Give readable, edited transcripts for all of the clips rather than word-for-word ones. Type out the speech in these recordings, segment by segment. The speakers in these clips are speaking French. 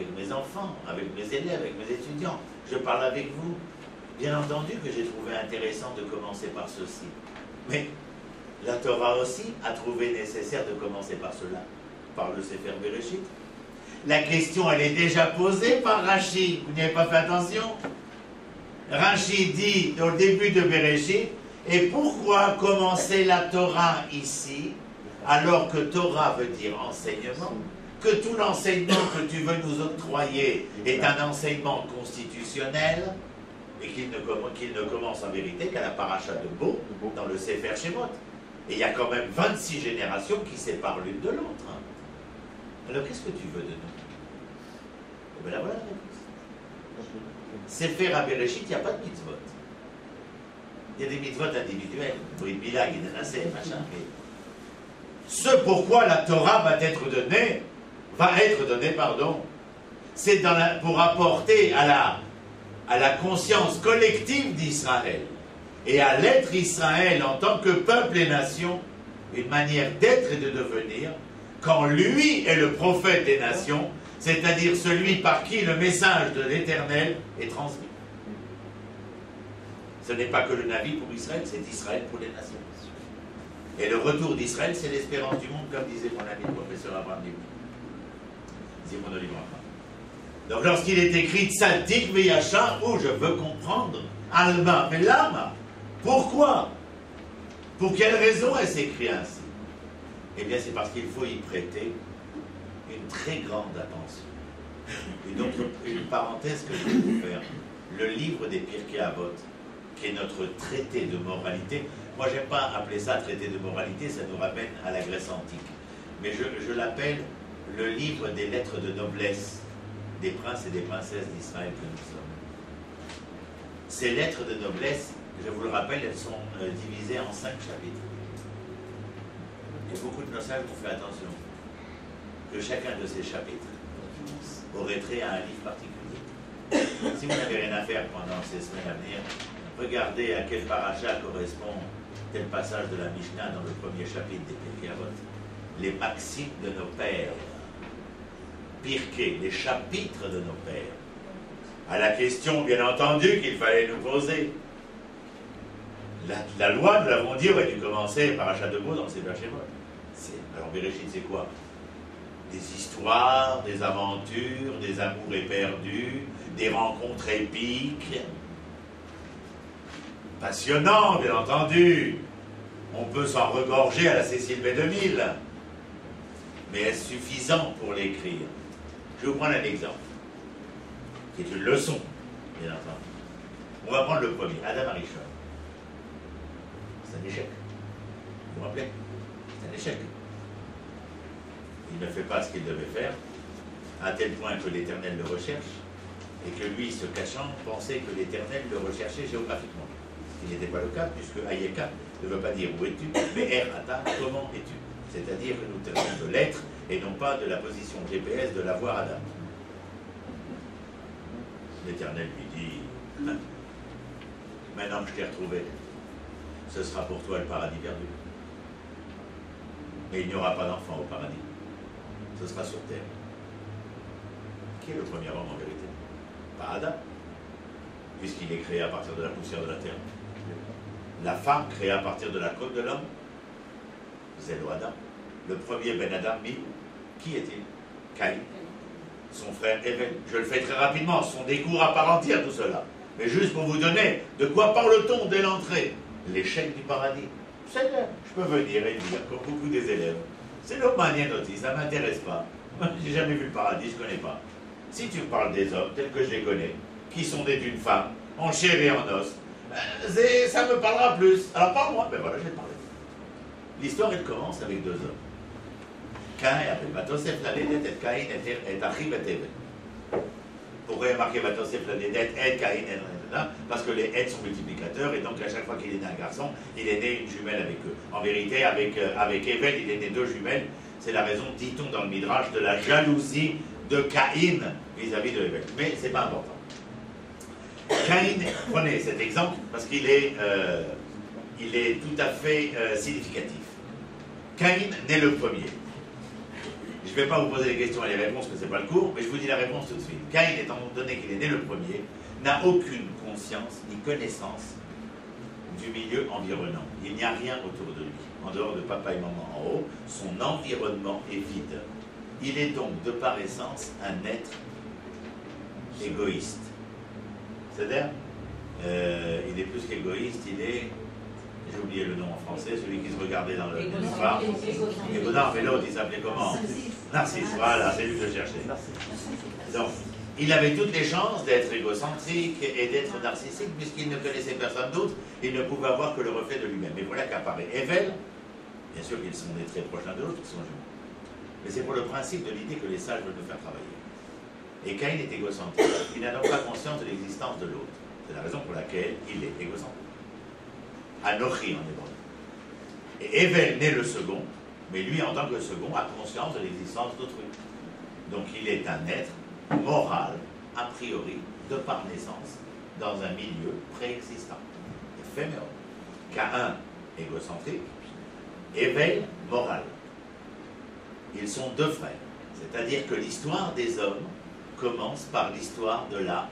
avec mes enfants, avec mes élèves, avec mes étudiants. Je parle avec vous. Bien entendu que j'ai trouvé intéressant de commencer par ceci. Mais la Torah aussi a trouvé nécessaire de commencer par cela, par le Sefer Bereshit. La question, elle est déjà posée par Rashi. Vous n'y avez pas fait attention? Rashi dit au début de Bereshit, et pourquoi commencer la Torah ici, alors que Torah veut dire enseignement, que tout l'enseignement que tu veux nous octroyer est un enseignement constitutionnel, et qu'il ne commence en vérité qu'à la paracha de Bo, dans le Sefer Shemot. Et il y a quand même 26 générations qui séparent l'une de l'autre. Alors qu'est-ce que tu veux de nous? Et bien là voilà la réponse. Sefer à Bereshit, il n'y a pas de mitzvot. Il y a des mitzvot individuels, Brit Mila, Guidanasé, machin. Mais ce pourquoi la Torah va être donnée, c'est pour apporter à la conscience collective d'Israël et à l'être Israël en tant que peuple et nation, une manière d'être et de devenir, quand lui est le prophète des nations, c'est-à-dire celui par qui le message de l'Éternel est transmis. Ce n'est pas que le Navi pour Israël, c'est Israël pour les nations. Et le retour d'Israël, c'est l'espérance du monde, comme disait mon ami le professeur Abraham Livni. Zimon Oliver. Donc lorsqu'il est écrit Tzadik Veyachar, où je veux comprendre, Alma mais Lama, pourquoi? Pour quelle raison est-ce écrit ainsi? Eh bien c'est parce qu'il faut y prêter une très grande attention. Une parenthèse que je vais vous faire. Le livre des Pirkei Avot, qui est notre traité de moralité. Moi, j'aime pas appeler ça traité de moralité, ça nous ramène à la Grèce antique. Mais je l'appelle le livre des lettres de noblesse des princes et des princesses d'Israël que nous sommes. Ces lettres de noblesse, je vous le rappelle, elles sont divisées en 5 chapitres. Et beaucoup de nos sages ont fait attention que chacun de ces chapitres aurait trait à un livre particulier. Si vous n'avez rien à faire pendant ces semaines à venir, regardez à quel paracha correspond tel passage de la Mishnah dans le premier chapitre des Pirkei Avot. Les maximes de nos pères. Pirkei, les chapitres de nos pères. À la question, bien entendu, qu'il fallait nous poser. La loi, nous l'avons dit, aurait dû commencer par achat de mots dans le Sefer Shemot. Alors Bereshit, c'est quoi? Des histoires, des aventures, des amours éperdus, des rencontres épiques. Passionnant, bien entendu. On peut s'en regorger à la Cécile B2000. Mais est-ce suffisant pour l'écrire? Je vais vous prendre un exemple, qui est une leçon, bien entendu. On va prendre le premier, Adam Arishon. C'est un échec. Vous vous rappelez? C'est un échec. Il ne fait pas ce qu'il devait faire, à tel point que l'Éternel le recherche, et que lui, se cachant, pensait que l'Éternel le recherchait géographiquement. Ce qui n'était pas le cas, puisque Ayeka ne veut pas dire où es-tu, mais Erata, comment es-tu? C'est-à-dire que nous tenons de l'être et non pas de la position GPS de l'avoir Adam. L'Éternel lui dit, maintenant que je t'ai retrouvé, ce sera pour toi le paradis perdu. Mais il n'y aura pas d'enfant au paradis. Ce sera sur terre. Qui est le premier homme en vérité? Pas Adam, puisqu'il est créé à partir de la poussière de la terre. La femme créée à partir de la côte de l'homme, Zélo Adam. Le premier Ben Adam, qui est-il? Caïn. Son frère Evel. Je le fais très rapidement, ce sont des cours à part entière tout cela. Mais juste pour vous donner de quoi parle-t-on dès l'entrée? L'échec du paradis. Je peux venir et dire, comme beaucoup des élèves, c'est le manianotis, ça ne m'intéresse pas. Moi, j'ai jamais vu le paradis, je ne connais pas. Si tu me parles des hommes tels que je les connais, qui sont nés d'une femme, en chair et en os, ça me parlera plus. Alors parle-moi, ben voilà, je vais te parler. L'histoire, elle commence avec 2 hommes. Caïn et Abel. Vatosef ladedet et Caïn et Achiv et Evel. Pourquoi il y a marqué Vatosef ladedet et Caïn et Evel? Parce que les aides sont multiplicateurs, et donc à chaque fois qu'il est né un garçon, il est né une jumelle avec eux. En vérité, avec Evel, il est né 2 jumelles. C'est la raison, dit-on dans le Midrash, de la jalousie de Caïn vis-à-vis de Evel. Mais c'est pas important. Caïn, prenez cet exemple parce qu'il est, tout à fait significatif. Caïn naît le premier. Je ne vais pas vous poser les questions et les réponses, parce que ce n'est pas le cours, mais je vous dis la réponse tout de suite. Caïn, étant donné qu'il est né le premier, n'a aucune conscience ni connaissance du milieu environnant. Il n'y a rien autour de lui. En dehors de papa et maman en haut, son environnement est vide. Il est donc, de par essence, un être égoïste. C'est-à-dire, il est plus qu'égoïste, il est, j'ai oublié le nom en français, celui qui se regardait dans le phare. Non, mais l'autre, il s'appelait comment? Narcisse, voilà, c'est lui que je cherchais. Donc, il avait toutes les chances d'être égocentrique et d'être narcissique, puisqu'il ne connaissait personne d'autre, il ne pouvait avoir que le reflet de lui-même. Et voilà qu'apparaît Èvel, bien sûr qu'ils sont des très proches l'un de l'autre, ils sont jumeaux. Mais c'est pour le principe de l'idée que les sages veulent le faire travailler. Et Caïn est égocentrique. Il n'a donc pas conscience de l'existence de l'autre. C'est la raison pour laquelle il est égocentrique. Anochi en hébreu. Et Èvel naît le second, mais lui, en tant que second, a conscience de l'existence d'autrui. Donc il est un être moral, a priori, de par naissance, dans un milieu préexistant. Éphéméral. Caïn, égocentrique, Èvel, moral. Ils sont deux frères. C'est-à-dire que l'histoire des hommes commence par l'histoire de la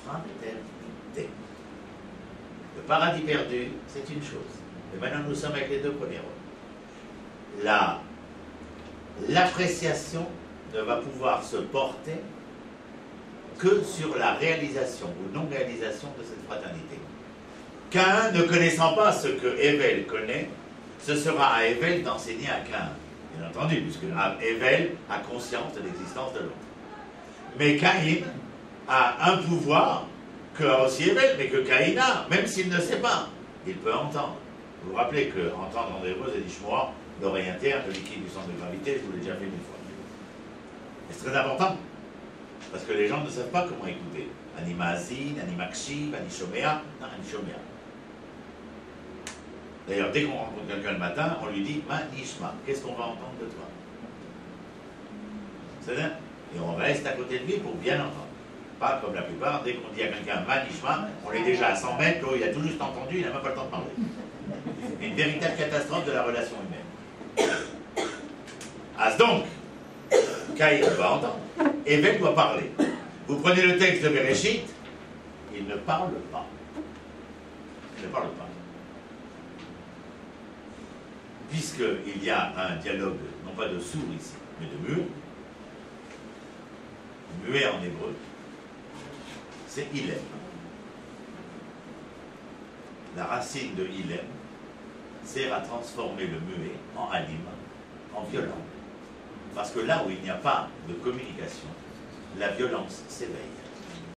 fraternité. Le paradis perdu, c'est une chose. Et maintenant, nous sommes avec les deux premiers hommes. L'appréciation ne va pouvoir se porter que sur la réalisation ou non-réalisation de cette fraternité. Caïn, ne connaissant pas ce que Èvel connaît, ce sera à Èvel d'enseigner à Caïn. Bien entendu, puisque Èvel a conscience de l'existence de l'autre. Mais Caïn a un pouvoir que a aussi Èvel, mais que Caïn a, même s'il ne sait pas. Il peut entendre. Vous vous rappelez qu'entendre en hébreu, c'est l'ishmoa, l'oreille interne, le liquide du centre de gravité, je vous l'ai déjà fait 1000 fois. Et c'est très important, parce que les gens ne savent pas comment écouter. Anima azin, anima kshiv, anishomea, non, anishomea. D'ailleurs, dès qu'on rencontre quelqu'un le matin, on lui dit Manishma, qu'est-ce qu'on va entendre de toi? C'est-à-dire, et on reste à côté de lui pour bien entendre. Pas comme la plupart, dès qu'on dit à quelqu'un Manishma, on est déjà à 100 mètres, il a tout juste entendu, il n'a même pas le temps de parler. Une véritable catastrophe de la relation humaine. As donc, Caïn va entendre, Èvel doit parler. Vous prenez le texte de Bereshit, il ne parle pas. Il ne parle pas. Puisqu'il y a un dialogue, non pas de sourd ici, mais de muet. Muet en hébreu, c'est Ilem. La racine de Ilem sert à transformer le muet en alim, en violent. Parce que là où il n'y a pas de communication, la violence s'éveille.